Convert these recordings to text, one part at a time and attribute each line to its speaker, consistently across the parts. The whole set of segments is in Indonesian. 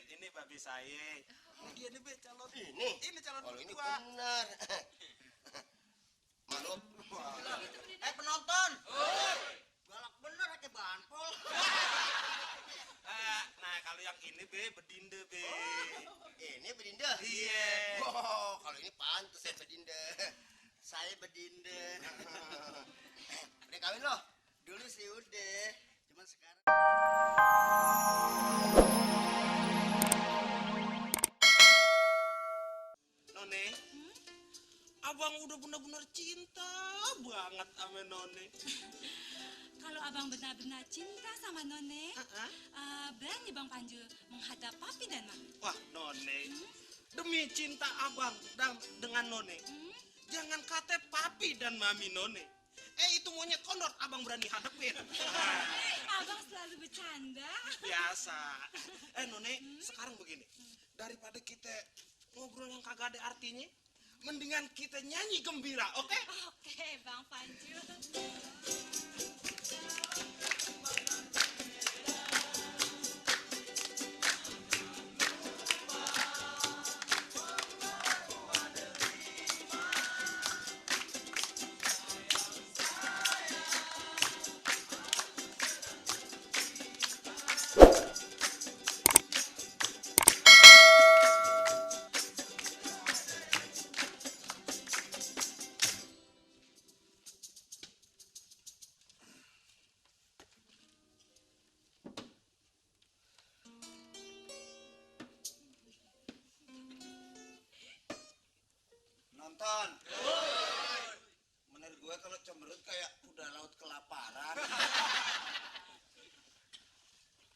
Speaker 1: ini babi saya. Dia nih be calon. Ini calon
Speaker 2: kalau ini
Speaker 1: mertua.
Speaker 2: benar. Maklum.
Speaker 3: Penonton. Galak bener kayak banpol.
Speaker 1: Nah, kalau yang ini be bedinde be.
Speaker 2: Ini bedinda.
Speaker 1: Iya.
Speaker 2: Oh, kalau ini pantas saya bedinda. Saya bedinda. Udah kawin loh? Dulu sih udah. Cuman sekarang.
Speaker 1: None, abang udah benar-benar cinta banget sama None.
Speaker 4: Kalau abang benar-benar cinta sama None, berani Bang Panjul menghadap papi dan mami.
Speaker 1: Wah, None, demi cinta abang dengan None, jangan kata papi dan mami None. Itu monyet kondor abang berani hadapin.
Speaker 4: Abang selalu bercanda.
Speaker 1: Biasa. None, sekarang begini. Daripada kita ngobrol yang kagak ada artinya, mendingan kita nyanyi gembira, oke?
Speaker 4: Oke, Bang Panjul.
Speaker 2: Nonton. Menurut gue kalau cemberut kayak udah laut kelaparan.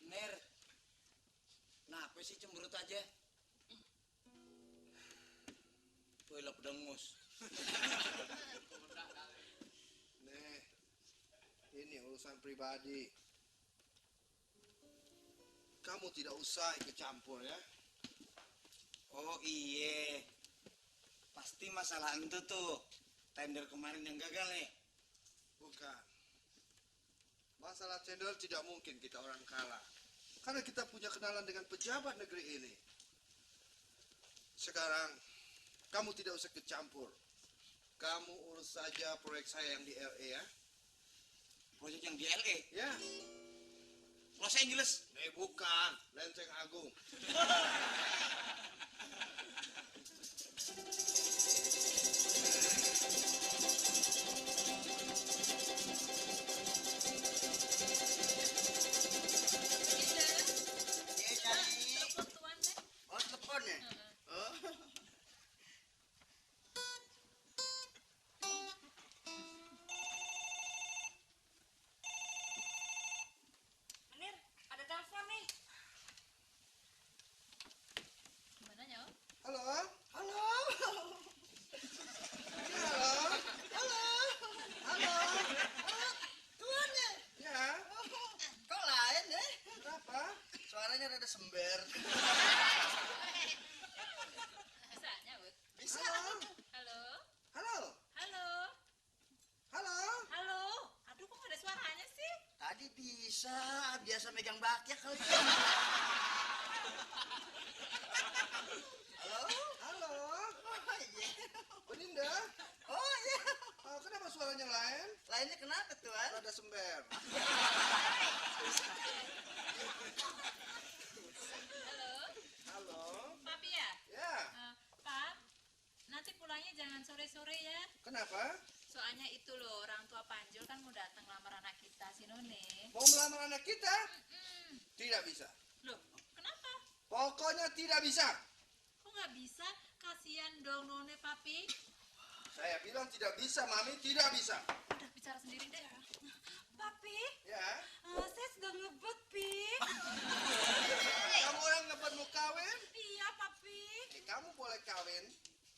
Speaker 2: Ner, kenapa sih cemberut aja? Gue lap dengus.
Speaker 5: Nih, ini urusan pribadi. Kamu tidak usah ikut campur ya.
Speaker 2: Oh iya, pasti masalah itu tuh tender kemarin yang gagal nih.
Speaker 5: Bukan. Masalah tender tidak mungkin kita orang kalah. Karena kita punya kenalan dengan pejabat negeri ini. Sekarang, kamu tidak usah ikut campur. Kamu urus saja proyek saya yang di LA ya.
Speaker 2: Proyek yang di LA?
Speaker 5: Ya.
Speaker 2: Los Angeles?
Speaker 5: Bukan, Lenteng Agung.
Speaker 2: Oh, telepon ya? Oh.
Speaker 4: Menir, ada telepon nih. Gimana, Nyo?
Speaker 5: Halo?
Speaker 2: Halo. Tuan ya?
Speaker 5: Ya,
Speaker 2: Kok lain ya?
Speaker 5: kenapa?
Speaker 2: Suaranya rada sember.
Speaker 4: Bisanya, Bud.
Speaker 2: Bisa.
Speaker 4: Halo?
Speaker 5: Halo?
Speaker 4: Halo?
Speaker 5: Halo?
Speaker 4: Halo? Aduh, kok nggak ada suaranya sih?
Speaker 2: Tadi bisa, biasa megang bakyak kali. Halo?
Speaker 5: Halo?
Speaker 2: Oh iya.
Speaker 5: Beninda?
Speaker 2: Oh iya.
Speaker 5: Kenapa suaranya lain?
Speaker 2: Lainnya kenapa tuan?
Speaker 5: Ada sember.
Speaker 4: Halo?
Speaker 5: Halo?
Speaker 4: Papi ya?
Speaker 5: Ya,
Speaker 4: Pap, nanti pulangnya jangan sore-sore ya.
Speaker 5: kenapa?
Speaker 4: Soalnya itu loh, orang tua Panjul kan mau datang lamar anak kita, si None.
Speaker 5: Mau melamar anak kita? Tidak bisa.
Speaker 4: Loh, kenapa?
Speaker 5: Pokoknya tidak bisa.
Speaker 4: Kok nggak bisa? Kasihan dong None, Papi.
Speaker 5: Saya bilang tidak bisa, Mami, tidak bisa.
Speaker 4: Udah bicara sendiri deh. Papi,
Speaker 5: Ya,
Speaker 4: saya sudah ngebet, Pi.
Speaker 5: kamu yang ngebet mau kawin?
Speaker 4: Iya, Papi.
Speaker 5: Kamu boleh kawin,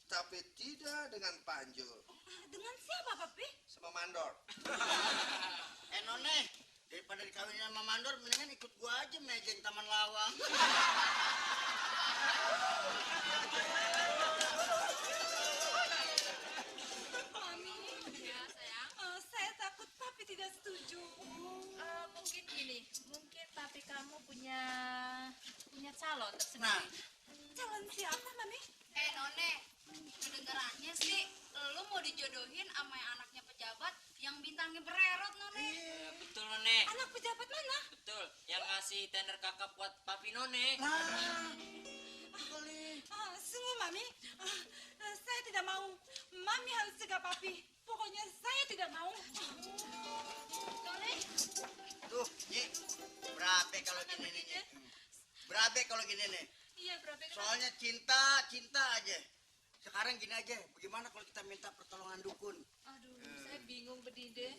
Speaker 5: tapi tidak dengan Panjul,
Speaker 4: Dengan siapa, Papi?
Speaker 5: sama Mandor.
Speaker 2: None, daripada dikawinin sama Mandor, mendingan ikut gua aja mejeng Taman Lawang.
Speaker 4: Mami. Ya, sayang. Saya takut Papi tidak setuju. Mungkin gini, mungkin Papi kamu punya calon tersendiri.
Speaker 3: Nah,
Speaker 4: Calon siapa, Mami?
Speaker 6: None, kedengarannya sih lu mau dijodohin sama yang anaknya pejabat yang bintangnya bererot, None.
Speaker 7: Iya, betul None.
Speaker 4: Anak pejabat mana?
Speaker 7: Betul. Yang ngasih tender kakak buat papi None.
Speaker 4: Sungguh, Mami. Saya tidak mau. Mami harus cegah Papi. Pokoknya saya tidak mau.
Speaker 6: None,
Speaker 2: Tuh, Nyi. Berabe kalau gini nih, Nyi. Berabe kalau gini nih.
Speaker 4: Iya, berapa?
Speaker 2: Soalnya cinta aja. Sekarang gini aja, bagaimana kalau kita minta pertolongan dukun?
Speaker 8: Aduh, saya bingung Bedinde.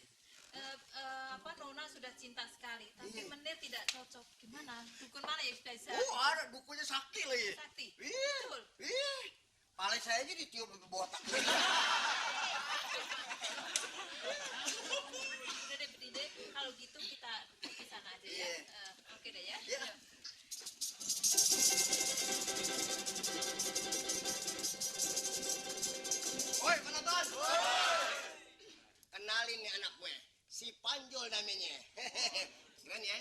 Speaker 8: Nona sudah cinta sekali, tapi
Speaker 2: Iya.
Speaker 8: Menir tidak cocok. Gimana? Dukun mana yang bisa?
Speaker 2: Oh, ada dukunnya sakti lagi.
Speaker 8: Sakti.
Speaker 2: Iya.
Speaker 8: Betul.
Speaker 2: Iya. Pale saya aja ditiup sampai botak.
Speaker 8: Udah deh Bedinde, kalau gitu kita ke sana aja ya.
Speaker 2: Iya.
Speaker 8: Oke deh ya.
Speaker 2: Iya. Woi, penonton. Kenalin nih anak gue. Si Panjol namanya. Keren ya?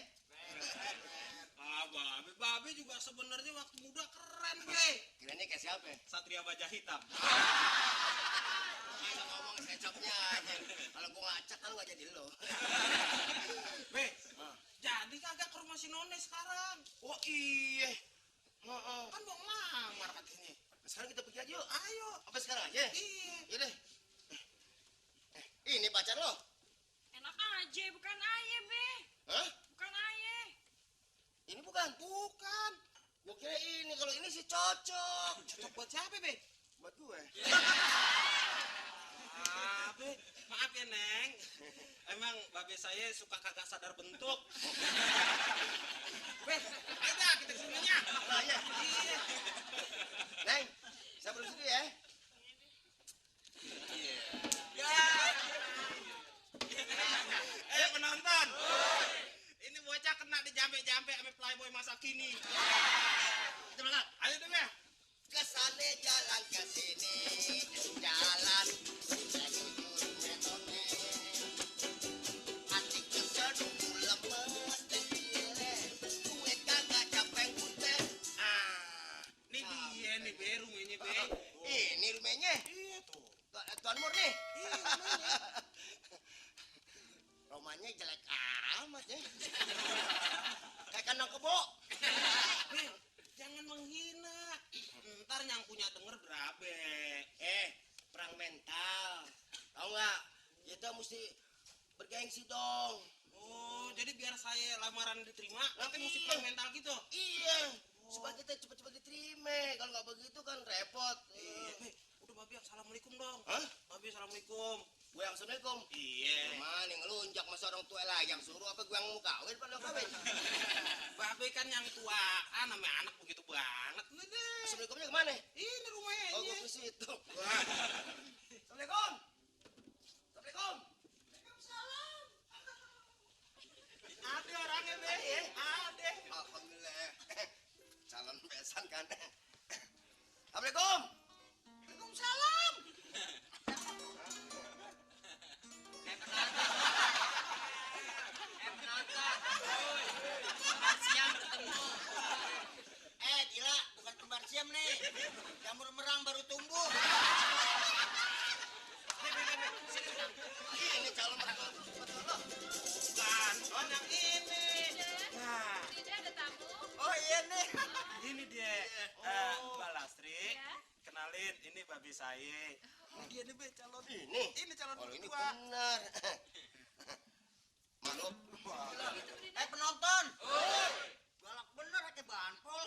Speaker 1: Babe juga sebenarnya waktu muda keren, Be.
Speaker 2: Kerennya kayak siapa?
Speaker 1: Satria Baja Hitam.
Speaker 2: Masa ngomong secopnya aja. Kalau gua ngacak kan gak jadi lo.
Speaker 1: Be, jadi kagak ke rumah si None sekarang?
Speaker 2: Oh iya.
Speaker 1: Kan mau ngelamar katanya.
Speaker 2: Sekarang kita pergi aja yuk.
Speaker 1: Ayo.
Speaker 2: Apa sekarang aja?
Speaker 1: Iya.
Speaker 2: Yaudah. Ini pacar lo?
Speaker 8: Enak aja, bukan ayah, Be.
Speaker 2: Hah?
Speaker 8: Bukan ayah.
Speaker 2: Ini bukan?
Speaker 1: Bukan.
Speaker 2: Gua kira ini. Kalau ini sih cocok.
Speaker 1: Cocok buat siapa, Be?
Speaker 2: Buat gue.
Speaker 1: Be, maaf ya, Neng. Emang babe saya suka kagak sadar bentuk. Be, ayo dah kita kesininya.
Speaker 2: Nah, ya.
Speaker 1: Iya.
Speaker 2: Neng, saya perlu dulu ya.
Speaker 1: Penonton. Ini bocah kena dijampe-jampe sama playboy masa kini.
Speaker 2: Kita berangkat.
Speaker 1: Ayo dong ya.
Speaker 2: Kesane jalan ke sini, jalan menuju Metone. Hati kesedung lemes dan gile, gue kagak capek kutek.
Speaker 1: Ini dia nih, Be, rumahnya, Be.
Speaker 2: Ini rumahnya.
Speaker 1: Iya tuh.
Speaker 2: Tuan Mur nih.
Speaker 1: Iya, rumahnya.
Speaker 2: Rumahnya jelek amat ya. Kayak kandang kebo.
Speaker 1: Be, jangan menghina. Ntar yang punya denger berabe.
Speaker 2: Perang mental. Tahu nggak? Kita mesti bergengsi dong.
Speaker 1: Oh, jadi biar saya lamaran diterima, nanti mesti perang mental gitu.
Speaker 2: Iya. Supaya kita cepat-cepat diterima. Kalau nggak begitu kan repot.
Speaker 1: Iya, Be. Udah, Babe, assalamualaikum dong.
Speaker 2: Hah?
Speaker 1: Babe, assalamualaikum.
Speaker 2: Gue yang assalamualaikum.
Speaker 1: Iya.
Speaker 2: Mana ngelunjak masa orang tua lah yang suruh apa gue yang mau kawin pada kawin.
Speaker 1: Babe kan yang tuaan, namanya anak begitu banget. Udah deh.
Speaker 2: Assalamualaikumnya kemana?
Speaker 1: Ini rumahnya.
Speaker 2: Oh, gue ke situ. Assalamualaikum. Assalamualaikum.
Speaker 1: Ada orangnya, Be. Ada.
Speaker 2: Alhamdulillah. Calon besan kan. Assalamualaikum.
Speaker 1: Waalaikumsalam.
Speaker 7: Siang ketemu.
Speaker 3: Gila, bukan kembar siam nih. Jamur merang baru tumbuh.
Speaker 2: Ini calon mertua lo.
Speaker 1: Bukan, bukan yang ini. Nah,
Speaker 8: Bedinde ada tamu.
Speaker 2: Oh iya nih.
Speaker 1: ini dia. Mbak Lastri. Kenalin, ini babi saya. Dia nih, Be, calon.
Speaker 2: Ini.
Speaker 1: Ini calon
Speaker 2: Kalau ini
Speaker 1: mertua.
Speaker 2: benar. Maklum.
Speaker 3: Penonton. Galak bener kayak banpol.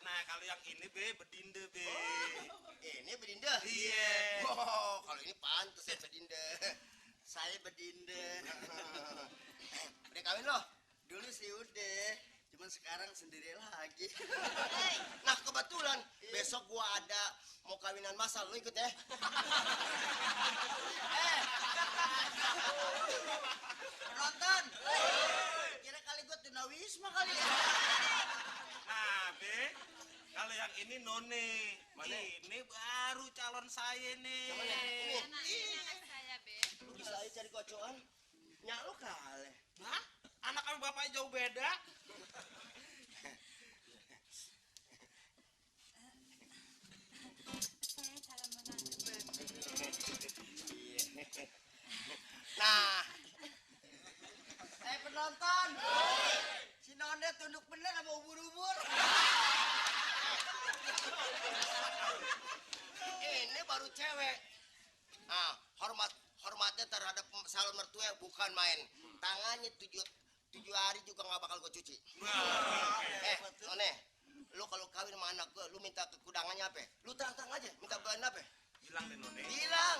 Speaker 1: Nah, kalau yang ini, Be, bedinde, Be.
Speaker 2: Ini bedinde.
Speaker 1: Iya.
Speaker 2: Oh, kalau ini pantas ya bedinde. Saya bedinde. Udah kawin loh? Dulu sih udah. Cuman sekarang sendiri lagi. Nah, kebetulan besok gua ada mau kawinan masal. Lu ikut ya?
Speaker 3: Penonton. Kira kali gue tunawisma kali ya.
Speaker 1: Nah, Be, kalau yang ini None.
Speaker 2: Mana?
Speaker 1: Ini baru calon saya nih.
Speaker 2: Yang mana? Ini.
Speaker 8: Ini anak saya, Be.
Speaker 2: Lu bisa aja cari kocokan. Nyak lu kali.
Speaker 1: Hah? Anak sama bapaknya jauh beda.
Speaker 2: baru cewek. Ah, hormatnya terhadap calon mertua bukan main. Tangannya tujuh hari juga nggak bakal gue cuci. None, lu kalau kawin sama anak gue, lu minta kekudangannya apa? Lu terang-terang aja, minta bulan apa?
Speaker 1: Bilang deh None.
Speaker 2: Bilang.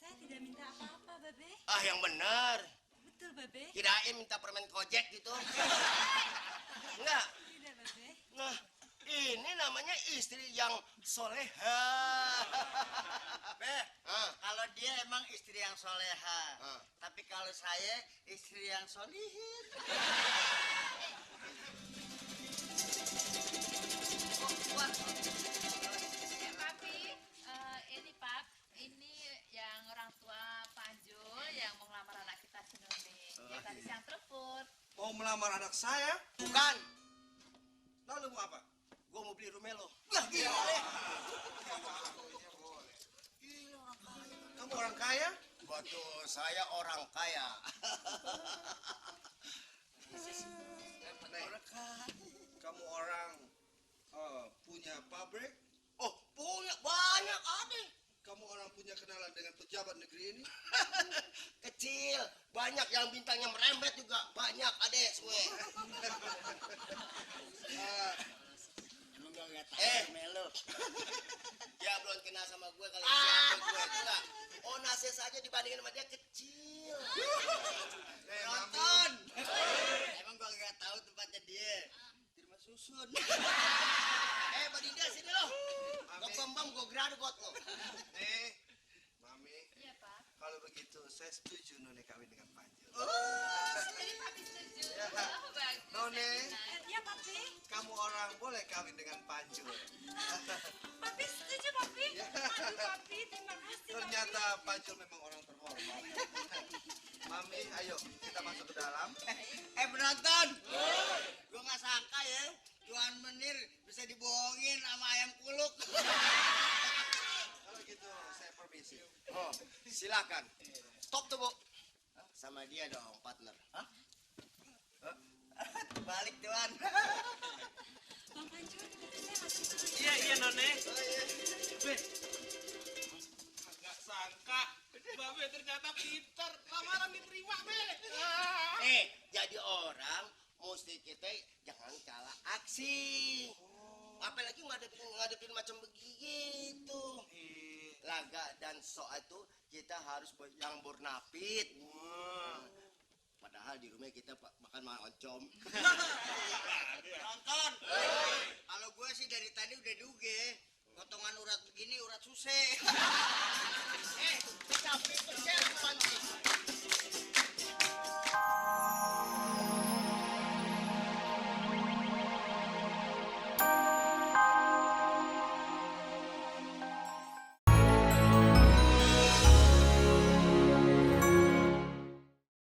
Speaker 4: Saya tidak minta apa-apa, Babe.
Speaker 2: Ah, yang benar.
Speaker 4: Betul, Babe.
Speaker 2: Kirain minta permen kojek gitu. Enggak.
Speaker 4: Tidak, Babe.
Speaker 2: Nah, ini namanya istri yang soleha.
Speaker 3: Kalau dia emang istri yang soleha.
Speaker 2: Ah.
Speaker 3: Tapi kalau saya istri yang solihin.
Speaker 8: Papi, ini Pap, ini yang orang tua Panjul yang mau ngelamar anak kita si Noni. Dia tadi siang telepon.
Speaker 5: Mau melamar anak saya?
Speaker 2: Bukan.
Speaker 5: Lalu mau apa?
Speaker 2: Gua mau beli rumah lo.
Speaker 5: Kamu orang kaya?
Speaker 2: Betul, saya orang kaya.
Speaker 5: Nek, kamu orang punya pabrik?
Speaker 2: Oh, punya banyak ada.
Speaker 5: Kamu orang punya kenalan dengan pejabat negeri ini?
Speaker 2: Kecil, banyak yang bintangnya merembet juga banyak ada semua.
Speaker 3: Emang gua nggak tahu melo.
Speaker 2: Dia belum kenal sama gue kalau siapa gue juga. Oh, nasihat saja dibandingin sama dia kecil.
Speaker 3: Nonton. Emang gua nggak tahu tempatnya dia. Di rumah susun.
Speaker 2: Mbak Dinda sini lo. Gue pembam, gue gradbot lo.
Speaker 5: Nih, Mami,
Speaker 8: Iya, Pak.
Speaker 5: kalau begitu saya setuju None kawin dengan Panjul.
Speaker 8: Jadi Papi setuju. Oh, bagus.
Speaker 5: None,
Speaker 4: Ya, Papi.
Speaker 5: kamu orang boleh kawin dengan Panjul.
Speaker 4: Papi setuju, Papi. Aduh, Papi, terima kasih,
Speaker 5: Ternyata Panjul memang orang terhormat. Mami, ayo kita masuk ke dalam.
Speaker 3: Penonton. Gua nggak sangka ya. Tuan Menir bisa dibohongin sama ayam kuluk.
Speaker 5: Kalau gitu saya permisi.
Speaker 2: Oh, silakan. Stop tuh, Bu. Sama dia dong, partner. Hah?
Speaker 3: Balik Tuan.
Speaker 4: Bang Panjul, saya masuk dulu.
Speaker 1: Iya None. Be. Agak sangka Babe ternyata pintar. Lamaran diterima, Be.
Speaker 2: Jadi orang mesti kita jangan kalah aksi. Apalagi ngadepin macam begitu. Laga dan sok itu kita harus yang bernapit. Padahal di rumah kita makan oncom.
Speaker 3: Nonton. Kalau gue sih dari tadi udah duge. Potongan urat begini urat susah.
Speaker 2: Kita pikir panci.